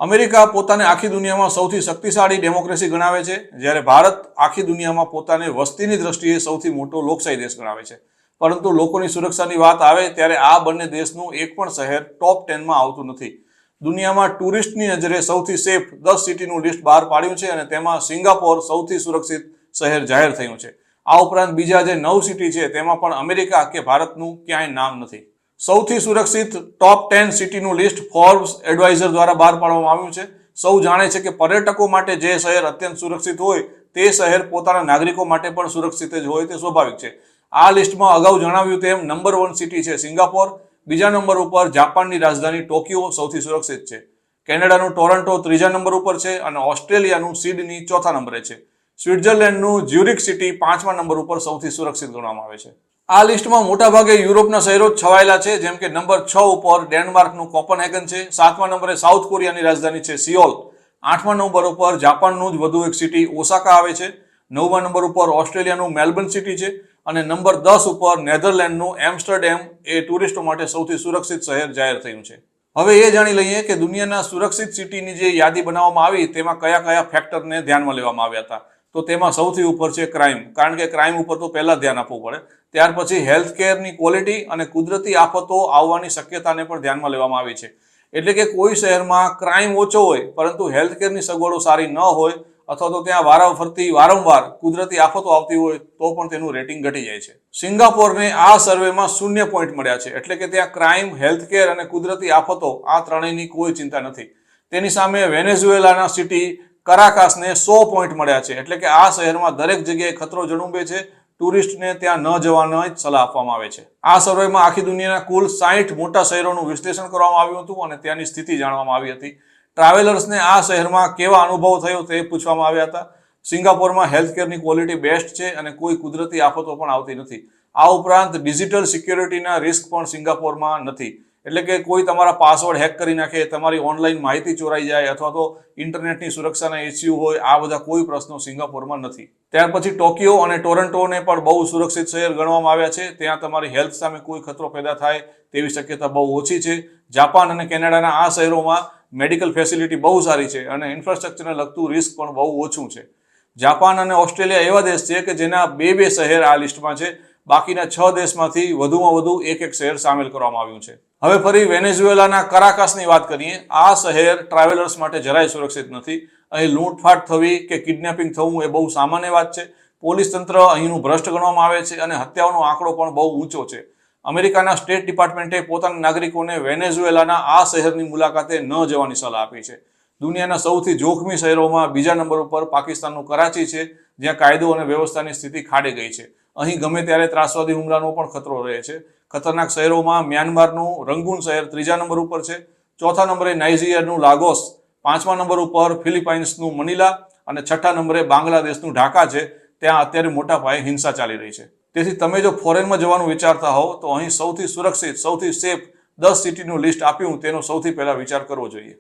America પોતાને આખી દુનિયામાં સૌથી શક્તિશાળી ડેમોક્રેસી ગણાવે છે, જ્યારે ભારત આખી દુનિયામાં પોતાને વસ્તીની દ્રષ્ટિએ સૌથી મોટો લોકશાહી દેશ ગણાવે છે. પરંતુ લોકોની સુરક્ષાની વાત આવે ત્યારે આ બંને દેશનું એક પણ શહેર ટોપ 10માં આવતું નથી. દુનિયામાં ટુરિસ્ટની નજરે સૌથી સેફ 10 સિટીનું લિસ્ટ બહાર પાડ્યું છે અને તેમાં સિંગાપોર સૌથી સુરક્ષિત શહેર જાહેર થયું છે. આ ઉપરાંત બીજા જે 9 સિટી છે તેમાં પણ અમેરિકા કે ભારતનું ક્યાંય નામ નથી. સૌથી સુરક્ષિત ટોપ 10 સિટીનું લિસ્ટ ફોર્બ્સ એડવાઇઝર દ્વારા બહાર પાડવામાં આવ્યું છે. સૌ જાણે છે કે પર્યટકો માટે જે શહેર અત્યંત સુરક્ષિત હોય તે શહેર પોતાના નાગરિકો માટે પણ સુરક્ષિત જ હોય તે સ્વાભાવિક છે. આ લિસ્ટમાં અગાઉ જણાવ્યું તેમ નંબર 1 સિટી છે સિંગાપોર, બીજા નંબર ઉપર જાપાનની રાજધાની ટોક્યો સૌથી સુરક્ષિત છે, કેનેડાનું ટોરન્ટો ત્રીજા નંબર ઉપર છે અને ઓસ્ટ્રેલિયાનું સિડની ચોથા નંબરે છે. સ્વિટ્ઝરલેન્ડનું જ્યુરિક સિટી 5મા નંબર ઉપર સૌથી સુરક્ષિત ગણવામાં આવે છે. આ લિસ્ટમાં મોટાભાગે યુરોપના શહેરો જ છવાયેલા છે, જેમ કે નંબર 6 ઉપર ડેનમાર્કનું કોપનહેગન છે, 7મા નંબરે સાઉથ કોરિયાની રાજધાની છે સિયોલ, 8મા નંબર ઉપર જાપાનનું જ વધુ એક સિટી ઓસાકા આવે છે, 9મા નંબર ઉપર ઓસ્ટ્રેલિયાનું મેલબર્ન સિટી છે અને નંબર 10 ઉપર નેધરલેન્ડનું એમ્સ્ટરડેમ એ ટુરિસ્ટો માટે સૌથી સુરક્ષિત શહેર જાહેર થયું છે. હવે એ જાણી લઈએ કે દુનિયાના સુરક્ષિત સિટીની જે યાદી બનાવવામાં આવી તેમાં કયા કયા ફેક્ટરને ધ્યાનમાં લેવામાં આવ્યા હતા. તો તેમાં સૌથી ઉપર છે ક્રાઇમ, કારણ કે ક્રાઇમ ઉપર તો પહેલા ધ્યાન આપવું પડે. ત્યાર પછી હેલ્થ કેરની ક્વોલિટી અને કુદરતી આફતો આવવાની શક્યતાને પણ ધ્યાનમાં લેવામાં આવી છે. એટલે કે કોઈ શહેરમાં ક્રાઇમ ઓછો હોય પરંતુ હેલ્થ કેરની સગવડો સારી ન હોય અથવા તો ત્યાં વારંવાર કુદરતી આફતો આવતી હોય તો પણ તેનું રેટિંગ ઘટી જાય છે. સિંગાપોરને આ સર્વેમાં 0 પોઈન્ટ મળ્યા છે, એટલે કે ત્યાં ક્રાઇમ, હેલ્થ કેર અને કુદરતી આફતો આ ત્રણેયની કોઈ ચિંતા નથી. તેની સામે વેનેઝુએલાના સિટી કરાકાસને 100 પોઈન્ટ મળ્યા છે, એટલે કે આ શહેરમાં દરેક જગ્યાએ ખતરો જણુંબે છે. ટુરિસ્ટને ત્યાં ન જવાનો જ સલાહ આપવામાં આવે છે. આ સર્વેમાં આખી દુનિયાના કુલ 60 મોટા શહેરોનું વિશ્લેષણ કરવામાં આવ્યું હતું અને ત્યાંની સ્થિતિ જાણવામાં આવી હતી. ટ્રાવેલર્સને આ શહેરમાં કેવા અનુભવ થયો તે પૂછવામાં આવ્યા હતા. સિંગાપોરમાં હેલ્થકેરની ક્વોલિટી બેસ્ટ છે અને કોઈ કુદરતી આફતો પણ આવતી નથી. આ ઉપરાંત ડિજિટલ સિક્યોરિટીના રિસ્ક પણ સિંગાપોરમાં નથી, એટલે કે કોઈ તમારા પાસવર્ડ હેક કરી નાખે, તમારી ઓનલાઈન માહિતી ચોરાઈ જાય અથવા તો ઇન્ટરનેટની સુરક્ષાના ઇસ્યુ હોય, આ બધા કોઈ પ્રશ્નો સિંગાપોરમાં નથી. ત્યાર પછી ટોક્યો અને ટોરન્ટોને પણ બહુ સુરક્ષિત શહેર ગણવામાં આવ્યા છે. ત્યાં તમારી હેલ્થ સામે કોઈ ખતરો પેદા થાય તેવી શક્યતા બહુ ઓછી છે. જાપાન અને કેનેડાના આ શહેરોમાં મેડિકલ ફેસિલિટી બહુ સારી છે અને ઇન્ફ્રાસ્ટ્રક્ચરને લગતું રિસ્ક પણ બહુ ઓછું છે. જાપાન અને ઓસ્ટ્રેલિયા એવા દેશ છે કે જેના 2 શહેર આ લિસ્ટમાં છે. બાકીના 6 દેશમાંથી વધુમાં વધુ એક શહેર સામેલ કરવામાં આવ્યું છે. હવે ફરી વેનેઝુએલાના કરાકાસની વાત કરીએ. આ શહેર ટ્રાવેલર્સ માટે જરાય સુરક્ષિત નથી. અહીં લૂંટફાટ થવી કે કિડનેપિંગ થવું એ બહુ સામાન્ય વાત છે. પોલીસ તંત્ર અહીંનું ભ્રષ્ટ ગણવામાં આવે છે અને હત્યાઓનો આંકડો પણ બહુ ઊંચો છે. અમેરિકાના સ્ટેટ ડિપાર્ટમેન્ટે પોતાના નાગરિકોને વેનેઝુએલાના આ શહેરની મુલાકાતે ન જવાની સલાહ આપી છે. દુનિયાના સૌથી જોખમી શહેરોમાં બીજા નંબર ઉપર પાકિસ્તાનનું કરાચી છે, જ્યાં કાયદો અને વ્યવસ્થાની સ્થિતિ ખાડે ગઈ છે. અહીં ગમે ત્યારે ત્રાસવાદી હુમલાનો પણ ખતરો રહે છે. ખતરનાક શહેરોમાં મ્યાનમારનું રંગૂન શહેર ત્રીજા નંબર ઉપર છે, ચોથા નંબરે નાઇજીરિયાનું લાગોસ, 5મા નંબર ઉપર ફિલિપાઇન્સનું મનીલા અને 6ઠા નંબરે બાંગ્લાદેશનું ઢાકા છે. ત્યાં અત્યારે મોટા પાયે હિંસા ચાલી રહી છે. તેથી તમે જો ફોરેનમાં જવાનું વિચારતા હોવ તો અહીં સૌથી સુરક્ષિત, સૌથી સેફ 10 સિટીનું લિસ્ટ આપ્યું તેનો સૌથી પહેલા વિચાર કરવો જોઈએ.